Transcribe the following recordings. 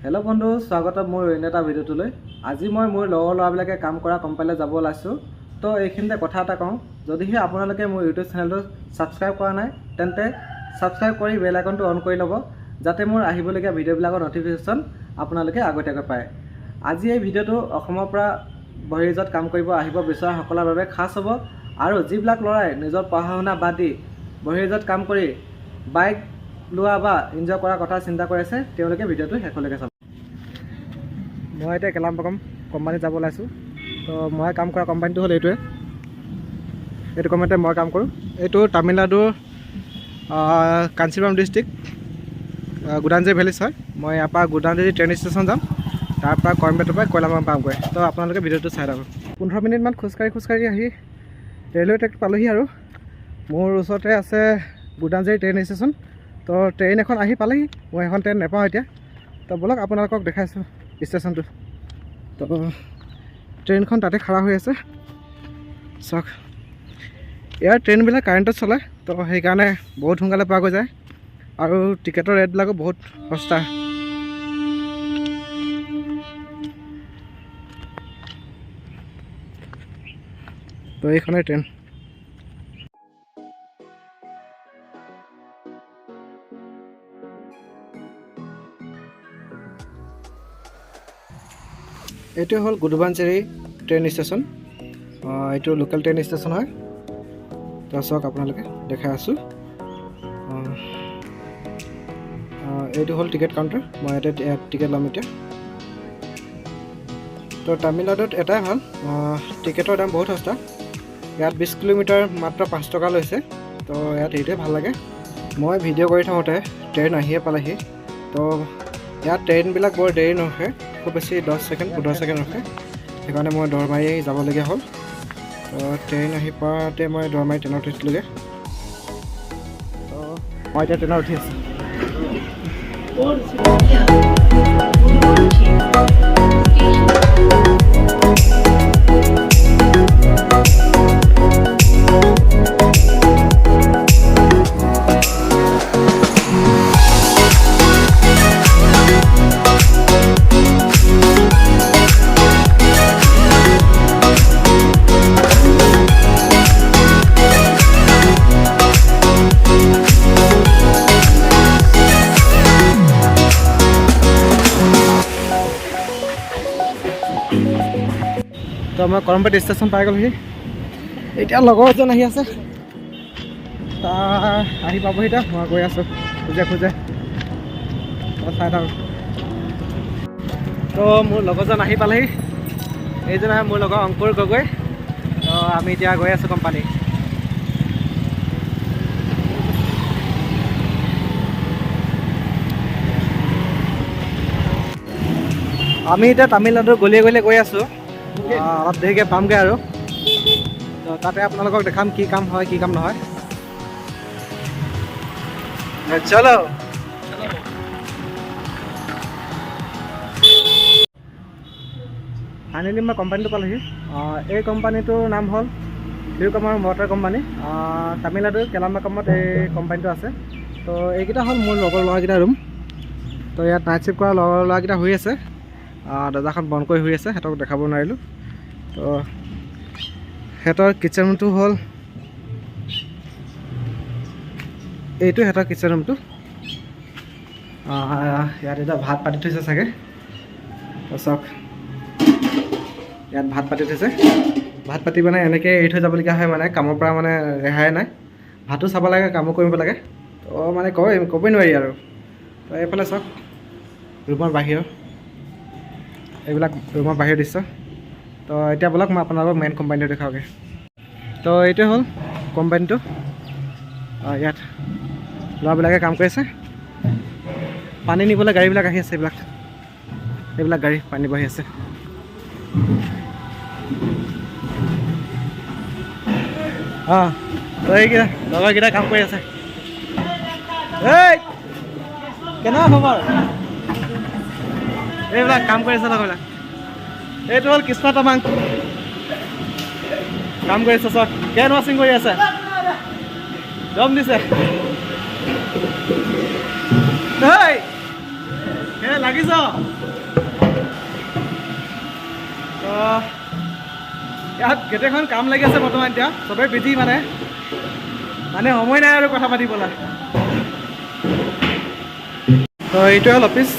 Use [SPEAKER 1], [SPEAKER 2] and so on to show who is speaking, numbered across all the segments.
[SPEAKER 1] Hello' বন্ধু, স্বাগতম মোৰ অন্য এটা ভিডিঅ'টোলৈ। আজি মই মোৰ লগৰ ল'ৰাবিলাকে কাম কৰা কোম্পানীলৈ যাব ওলাইছোঁ। তো এইখিনিতে কথা এটা কওঁ, যদিহে আপোনালোকে মোৰ ইউটিউব চেনেলটো ছাবস্ক্ৰাইব কৰা নাই তেন্তে ছাবস্ক্ৰাইব কৰি বেল আইকনটো অন কৰি ল'ব, যাতে মোৰ আহিবলগীয়া ভিডিঅ'বিলাকৰ ন'টিফিকেশ্যন আপোনালোকে আগতীয়াকৈ পায়। আজি এই ভিডিঅ'টো অসমৰ পৰা বহিৰ্ৰাজ্যত কাম কৰিব আহিব বিচৰাসকলৰ বাবে খাছ হ'ব, আৰু যিবিলাক ল'ৰাই নিজৰ পঢ়া শুনা বাদ দি বহিৰ্ৰাজ্যত কাম কৰি বাইক লোৱা বা এনজয় কৰাৰ কথা চিন্তা কৰি আছে তেওঁলোকে ভিডিঅ'টো শেষলৈকে চাব। মই এতিয়া কেলাম্পাকম কোম্পানীত যাব ওলাইছোঁ। তো মই কাম কৰা কোম্পানীটো হ'ল এইটো কোম্পানীতে মই কাম কৰোঁ। এইটো তামিলনাডুৰ কাঞ্চীপুৰম ডিষ্ট্ৰিক্ট গুদাঞ্জৰি ভেলিছ হয়। মই ইয়াৰ পৰা গুদাঞ্জৰি ট্ৰেইন ষ্টেচন যাম, তাৰপৰা কইম্বেটৰ পৰা কেলাম্পাকম পামগৈ। তো আপোনালোকে ভিডিঅ'টো চাই থাকক। 15 মিনিটমান খোজকাঢ়ি আহি ৰেলৱে ট্ৰেক পালোহি, আৰু মোৰ ওচৰতে আছে গুদাঞ্জৰি ট্ৰেইন ষ্টেচন। তো ট্ৰেইন এখন আহি পালেহি, মই এখন ট্ৰেইন নাপাওঁ এতিয়া। তো ব'লক আপোনালোকক দেখাইছোঁ ষ্টেচনটো। তো ট্ৰেইনখন তাতে খাৰা হৈ আছে, চাওক। ইয়াৰ ট্ৰেইনবিলাক কাৰেণ্টত চলে, তো সেইকাৰণে বহুত সোনকালে পোৱাগৈ যায়, আৰু টিকেটৰ ৰেটবিলাকো বহুত সস্তা। তো এইখনেই ট্ৰেইন। এইটো হ'ল গুদুবাঞ্জেৰী ট্ৰেইন ষ্টেচন। এইটো লোকেল ট্ৰেইন ষ্টেচন হয়। তো চাওক আপোনালোকে দেখাই আছোঁ। এইটো হ'ল টিকেট কাউণ্টাৰ, মই ইয়াতে টিকেট ল'ম এতিয়া। তো তামিলনাডুত এটাই ভাল, টিকেটৰ দাম বহুত সস্তা। ইয়াত 20 কিলোমিটাৰ মাত্ৰ 5 টকা লৈছে। তো ইয়াত এইটোৱে ভাল লাগে। মই ভিডিঅ' কৰি থাকোঁতে ট্ৰেইন আহিয়ে পালেহি। তো ইয়াত ট্ৰেইনবিলাক বৰ দেৰি নৰখে, খুব বেছি 10 ছেকেণ্ড 15 ছেকেণ্ড ৰখে। সেইকাৰণে মই দৰ মাৰি যাবলগীয়া হ'ল। তো ট্ৰেইন আহি পোৱাতে মই দৰ মাৰি ট্ৰেইনত উঠিছিলোঁগৈ। তো মই এতিয়া ট্ৰেইনত উঠি আছোঁ। তো মই কইম্বেট ষ্টেচন পাই গ'লোহি। এতিয়া লগৰ এজন আহি আছে, আহি পাবহি। এতিয়া মই গৈ আছোঁ খোজে চাই থাকক। তো মোৰ লগৰজন আহি পালেহি। এইজন মোৰ লগৰ অংকুৰ গগৈ। তো আমি এতিয়া গৈ আছোঁ কোম্পানী। আমি এতিয়া তামিলনাডুৰ গলিয়ে গৈ আছোঁ। অলপ দেৰিকৈ পামগৈ, আৰু তো তাতে আপোনালোকক দেখাম কি কাম হয় কি কাম নহয়। চলো। ফাইনেলি মই কোম্পানীটো পালোহি। এই কোম্পানীটোৰ নাম হ'ল ভিউকমৰ মটৰ কোম্পানী। তামিলনাডুৰ কেলাম্পাকমত এই কোম্পানীটো আছে। তো এইকেইটা হ'ল মোৰ লগৰ ল'ৰাকেইটা ৰুম। তো ইয়াত নাইট শ্বিফ্ট কৰা লগৰ ল'ৰাকেইটা শুই আছে, দৰ্জাখন বন্ধ কৰি শুই আছে, সিহঁতক দেখাব নোৱাৰিলোঁ। তো সিহঁতৰ কিটচেন ৰুমটো হ'ল এইটো, সিহঁতৰ কিটচেন ৰুমটো। ইয়াত এতিয়া ভাত পাতি থৈছে চাগে। তো চাওক, ইয়াত ভাত পাতি থৈছে। ভাত পাতি মানে এনেকৈ এৰি থৈ যাবলগীয়া হয়, মানে কামৰ পৰা মানে ৰেহাই নাই। ভাতো চাব লাগে, কামো কৰিব লাগে। তো মানে ক'বই নোৱাৰি আৰু। তো এইফালে চাওক, ৰুমৰ বাহিৰৰ এইবিলাক ৰুমৰ বাহিৰৰ দৃশ্য। তো এতিয়া ব'লক মই আপোনালোকক মেইন কোম্পানীটো দেখাওঁগৈ। তো এইটোৱে হ'ল কোম্পানীটো। ইয়াত ল'ৰাবিলাকে কাম কৰি আছে। পানী নিবলৈ গাড়ীবিলাক আহি আছে, এইবিলাক গাড়ী পানী নিব আহি আছে। তো এইকেইটা লগৰকেইটা কাম কৰি আছে। এই কেনেকুৱা খবৰ? এইবিলাক কাম কৰি আছে লগৰবিলাক। এইটো হ'ল কৃষ্ণ তামাং কাম কৰি আছে। চাওক কেন ৱাশ্বিং কৰি আছে, দম দিছে। লাগিছ তো ইয়াত গোটেইখন কাম লাগি আছে বৰ্তমান এতিয়া চবেই বিজি মানে সময় নাই আৰু কথা পাতিবলৈ তো এইটোৱে হ'ল অফিচ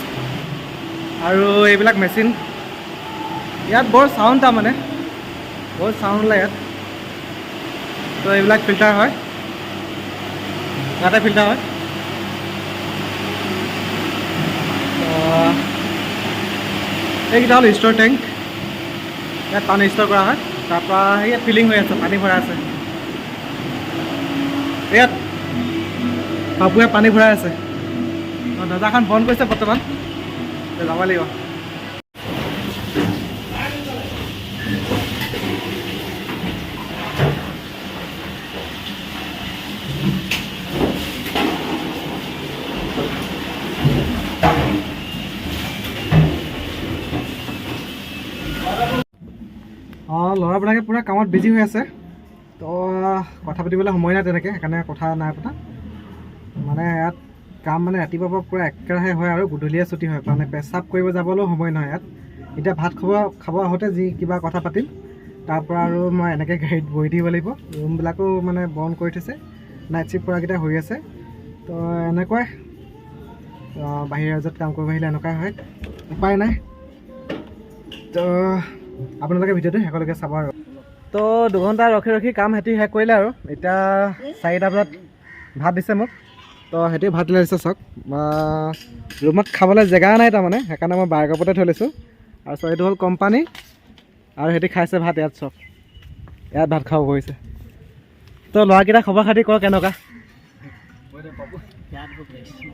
[SPEAKER 1] আৰু এইবিলাক মেচিন ইয়াত বৰ চাউণ্ড তাৰমানে বহুত চাউণ্ড ওলায় ইয়াত তো এইবিলাক ফিল্টাৰ হয় ইয়াতে ফিল্টাৰ হয় এইকেইটা হ'ল ষ্ট'ৰ টেংক ইয়াত পানী ষ্ট'ৰ কৰা হয় তাৰপৰা ইয়াত ফিলিং হৈ আছে পানী ভৰাই আছে ইয়াত পাপুৱে পানী ভৰাই আছে দৰ্জাখন বন্ধ কৰিছে বৰ্তমান যাব লাগিব ল'ৰাবিলাকে পূৰা কামত বিজি হৈ আছে তো কথা পাতিবলৈ সময় নাই তেনেকৈ সেইকাৰণে কথা নাই পতা মানে ইয়াত কাম মানে ৰাতিপুৱাৰ পৰা পূৰা একেৰাহে হয় আৰু গধূলিয়ে ছুটি হয় মানে পেচাব কৰিব যাবলৈও সময় নহয় ইয়াত এতিয়া ভাত খাব আহোঁতে যি কিবা কথা পাতিম তাৰপৰা আৰু মই এনেকৈ গাড়ীত বহি থাকিব লাগিব ৰুমবিলাকো মানে বন্ধ কৰি থৈছে নাইট শ্বিফ্ট কৰাকেইটা হৈ আছে তো এনেকুৱাই বাহিৰ ৰাজ্যত কাম কৰিব আহিলে এনেকুৱাই হয় উপায় নাই তো আপোনালোকে ভিডিঅ'টো শেষলৈকে চাব আৰু তো 2 ঘণ্টা ৰখি কাম সিহঁতি শেষ কৰিলে আৰু এতিয়া 4টা বজাত ভাত দিছে মোক তো সিহঁতি ভাত লৈ আহিছে চাওক ৰুমত খাবলৈ জেগা নাই তাৰমানে সেইকাৰণে মই বাৰ কাপতে থৈ লৈছোঁ আৰু চাওক এইটো হ'ল কোম্পানী আৰু সিহঁতি খাইছে ভাত ইয়াত চাওক ইয়াত ভাত খাব বহিছে তো ল'ৰাকেইটা খবৰ খাতি কৰ কেনেকুৱা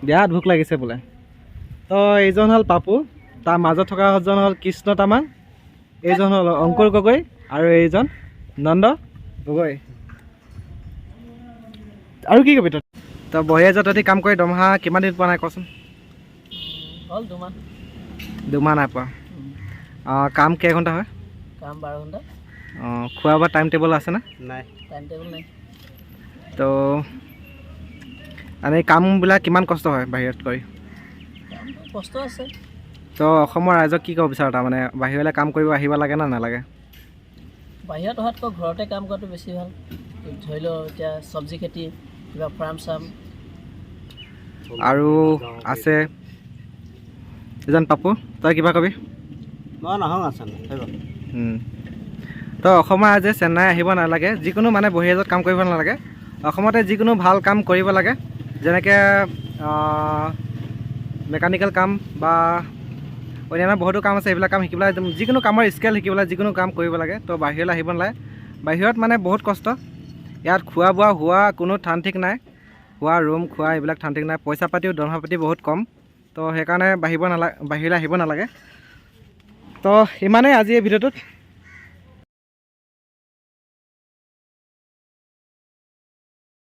[SPEAKER 1] বিৰাট ভোক লাগিছে বোলে তো এইজন হ'ল পাপু তাৰ মাজত থকাজন হ'ল কৃষ্ণ তামাং এইজন হ'ল অংকুৰ গগৈ আৰু এইজন নন্দ গগৈ আৰু কি কবি তই বহি আছ তহঁতি কাম কৰি দৰমহা কিমান দিন পোৱা নাই কচোন
[SPEAKER 2] হ'ল
[SPEAKER 1] 2 মাহ নাই পোৱা কাম কেইঘণ্টা হয়
[SPEAKER 2] কাম 12 ঘণ্টা
[SPEAKER 1] খোৱা বোৱা টাইম টেবল আছে না
[SPEAKER 2] নাই টাইম টেবল নাই
[SPEAKER 1] তো আমি কামবিলাক কিমান কষ্ট হয় বাহিৰত কৰি
[SPEAKER 2] কষ্ট আছে
[SPEAKER 1] তো অসমৰ ৰাইজক কি ক'ব বিচাৰ তাৰমানে বাহিৰলৈ কাম কৰিব আহিব লাগে না নালাগে
[SPEAKER 2] বাহিৰত অহাতকৈ ঘৰতে কাম কৰাটো বেছি ভাল ধৰি লওঁ এতিয়া চব্জি খেতি কিবা ফাৰ্ম চাম
[SPEAKER 1] আৰু আছে এজন পাপু তই কিবা কবি
[SPEAKER 2] মই নাহোঁ আছে
[SPEAKER 1] তো অসমৰ ৰাইজে চেন্নাই আহিব নালাগে যিকোনো মানে বহিৰাজত কাম কৰিব নালাগে অসমতে যিকোনো ভাল কাম কৰিব লাগে যেনেকৈ মেকানিকেল কাম বা অন্যান্য বহুতো কাম আছে এইবিলাক কাম শিকিবলৈ যিকোনো কামৰ স্কিল শিকিবলৈ যিকোনো কাম কৰিব লাগে তো বাহিৰলৈ আহিব নালাগে বাহিৰত মানে বহুত কষ্ট ইয়াত খোৱা বোৱা হোৱা কোনো ঠান ঠিক নাই খোৱা ৰুম খোৱা এইবিলাক ঠান ঠিক নাই পইচা পাতিও দৰমহা পাতি বহুত কম তো সেইকাৰণে বাহিৰলৈ আহিব নালাগে তো ইমানেই আজি এই ভিডিঅ'টোত